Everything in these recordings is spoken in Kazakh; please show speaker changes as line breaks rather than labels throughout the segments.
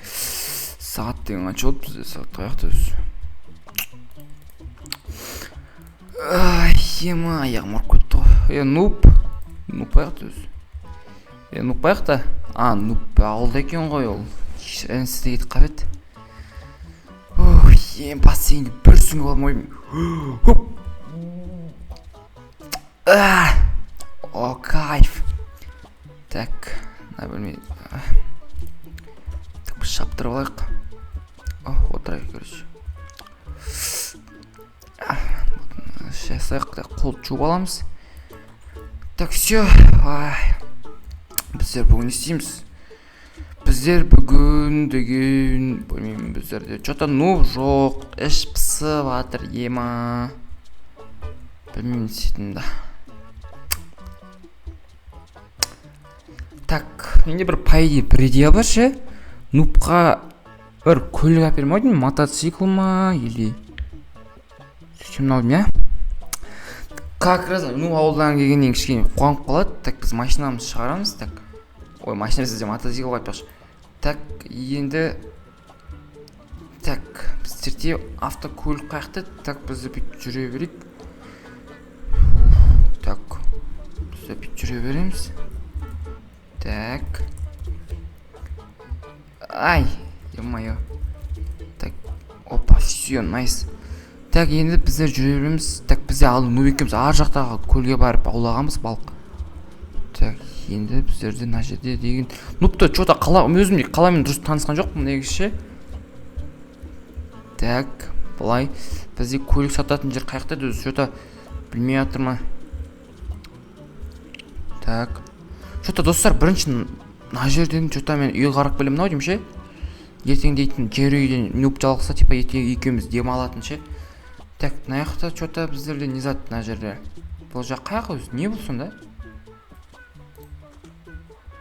Сағат деген қанша болды бізде? Сағат қаяқта өзі? Ема аяғым ауырып кетті ғой. Нуп аяқта өзі? Нуп аяқта? Нуп ауылда екен ғой ол. Інісі кетіп қабет. Бассейнде бір сүңгі болмаймын. Кайф. Так, на бөлмейді. Так, біз шаптырып алайық. Отырайық, короче. Жасайық, қол жуып аламыз. Так, все. Біздер бүгін істейміз. Біздер бүгін деген... Білмеймін, біздерде что-то жоқ. Іш пысып атыр, ема. Білмеймін істейтін да. Так, менде бір бір идея бар ше. Нупқа бір көлік әпермейді ме? Мотоцикл ма? Или... Сөйтем наудым, я? Как раз, ауылдан келгеннен кішкене қуанып қалады. Так, біз машинамыз шығарамыз. Так, машина сізде мотоцикл айтпақшы. Так, енді... Так, біздерде автокөлік қаяқты. Так, бізді бүйтіп жүре берейік. Так, бізді бүйтіп жүре береміз. Так. Ё-моё. Так, опа, все, найс. Так, енді біздер жүре береміз. Так, бізде алдын нубекеміз ар жақтағы көлге барып аулағамыз балық. Так, енді біздерде мына жерде деген... Нупты что-то өзімде қаламен дұрыс танысқан жоқпын негізі. Так, былай. Бізде көлік сататын жер қаяқта өзі что-то білмей жатыр ма? Так. Что-то достар, бірінші мына жерден что-то мен үй қарап келемін ау деймін ше. Ертең дейтін жер үйден нуп жалықса, типа ертең екеуміз демалатын ше. Так, мына жақта что-то біздерде не зат мына жерде. Бұл жақ қаяқ өзі? Не бұл сонда?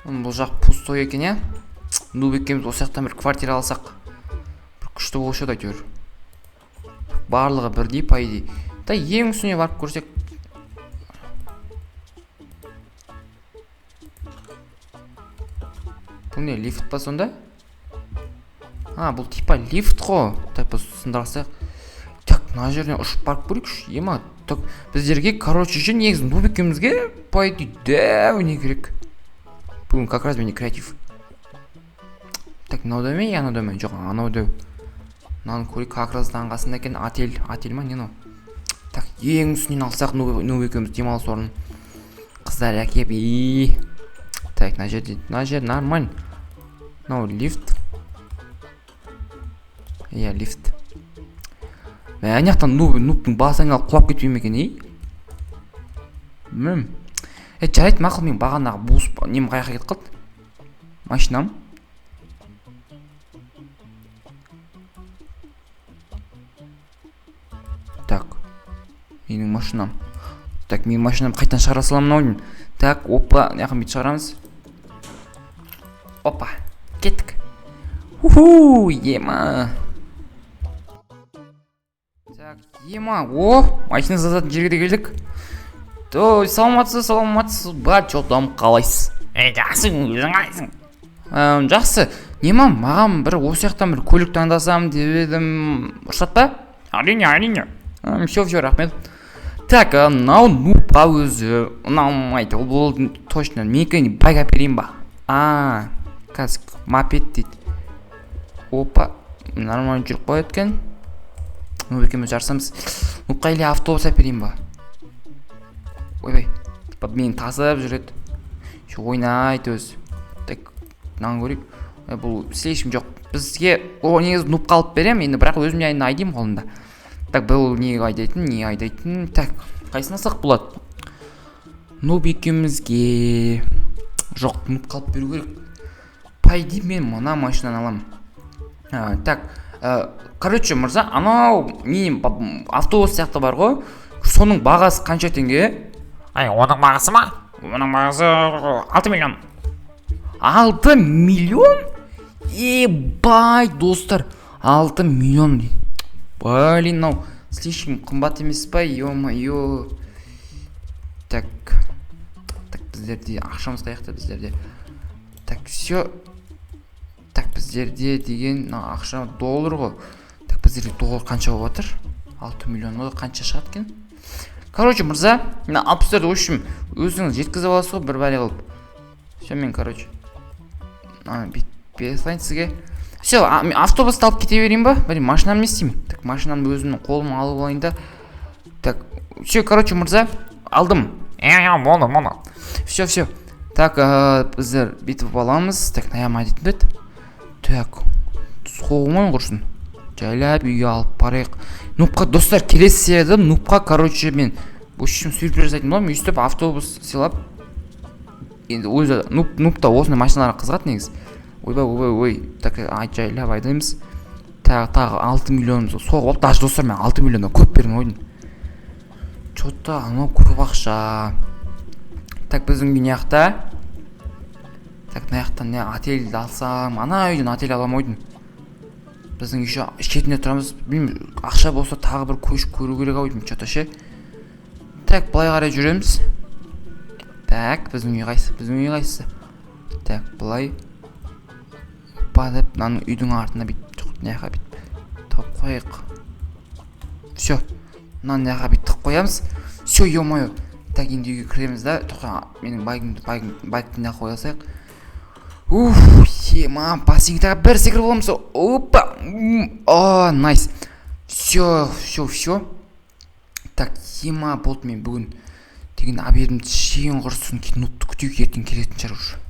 Бұл жақ пустой екен, я? Нуп екеуміз осы жақтан бір квартира алсақ, бір күшті болушы да әйтеуір. Барлығы бірдей, по идее. Да, ең үстіне барып көрсек. Бұл не, лифт па сонда? Бұл типа лифт қо. Так, біз сындырасақ. Так, мына жерден ұшып барып көрейікші. Ема, так, біздерге, короче, же негізін нуп екеумізге по идее дәу не керек. Бүгін как раз менде креатив. Так, мынау да ме, анау да ме? Жоқ, анау да. Мынаны көрейік, как раз таңғасында екен. Отель ма, не мынау? Так, ең үстінен алсақ нуп екеуміз демалыс орнын. Қыздар әкеп. Так, мына жер нормально. Мынау лифт. Лифт. Ана жақтан нуптың басы айналып құлап кетпей ме екен, Білмеймін. Жарайды, мақұл, мен бағанағы бус нем қаяққа кетіп қалды? Машинам. Так, менің машинам. Так, менің машинам қайтан шығара саламын ау деймін. Так, опа, яқын бет шығарамыз. Опа, кеттік. Ема. Так, ема, машина сататын жерге де келдік. Саламатсыз, ба, что-там қалайсыз? Жақсы, өзің қалайсың? Жақсы, немам, маған бір осы жақтан бір көлік таңдасам деп едім. Рұқсат па? Әрине. Все, рахмет. Так, мынау нупқа өзі ұнамайды. Ол болды точно. Менікі байк әперейін ба? Қазір мопед дейді. Опа, нормально жүріп қояды екен. Нуп екеуміз жарысамыз. Нупқа или автобус әперейін ба? Ойбай, мені тасып жүреді. Ойнайды өзі. Так, мынаны көрейік. Бұл слишком жоқ. Бізге негізі нупқа алып берем, енді бірақ өзімде айдайым қолында. Так, бұл не айдайтын. Так, қайсын алсақ болады? Нуп екеумізге... Жоқ, нупқа алып беру керек. Пайди мен мына машинаны алам. Так, короче, мырза, анау автобус сияқты бар ғой. Соның бағасы қанша теңге?
Оның бағасы ма? Оның бағасы 6 миллион.
6 миллион? Бай, достар, 6 миллион дейді. Блин, мынау слишком қымбат емес па? Ё-моё. Так, біздерде ақшамыз қаяқта біздерде. Так, все. біздерде деген ақша доллар ғой. Так, біздерде доллар қанша болып жатыр? 6 миллион ғой, қанша шығады екен? Короче, мырза, мына 64 общем өзіңіз жеткізіп аласыз ғой бір бәле қылып. Все, мен, короче, бере салайын сізге. Все, автобусты алып кете берейін ба? Блин, машинамды не істеймін? Так, машинамды өзімнің қолыма алып алайын да. Так, все, короче, мырза, алдым.
Болды.
Все. Так, біздер бүйтіп аламыз. Так, наяма дейтін деді. Так, соғымай құрсын. Жайлап үйге алып барайық. Нупқа, достар, келесі серияда Нупқа, короче, мен общем сюрприз жасайтын боламын. Өйстіп автобус сыйлап. Енді өзі Нупта осындай машиналарға қызығады негізі. Ойбай. Так, жайлап айдаймыз. Тағы 6 миллионымыз соғып алып. Даже достар, мен 6 миллионға көп бермей қойдым. Чотта, анау көп ақша. Так, біздің үй неяқта. Так, неяқтан не отельді алсам. Ана үйден отель алам ойдым. Біздің еще шетінде тұрамыз. Білмеймін, ақша болса тағы бір көшіп көру керек ойдым. Чотта ше. Так, былай қарай жүреміз. Так, біздің үй қайсысы? Так, былай. Деп, мынаның үйдің артына бүйтіп, неяқа бүйтіп тауып қойық. Все, мынаны неяқа бүйтіп қоямыз. Все, ё-моё. Так, енді үйге кіреміз да. Тоқта, менің байкты неяқа қойасайық. Ема, бассейнге бір секіріп боламыз. Опа. Найс. Все. Так, ема, болды мен бүгін деген обедімді шейін құрсын. Нупты күтейік, ертең келетін шығар уже.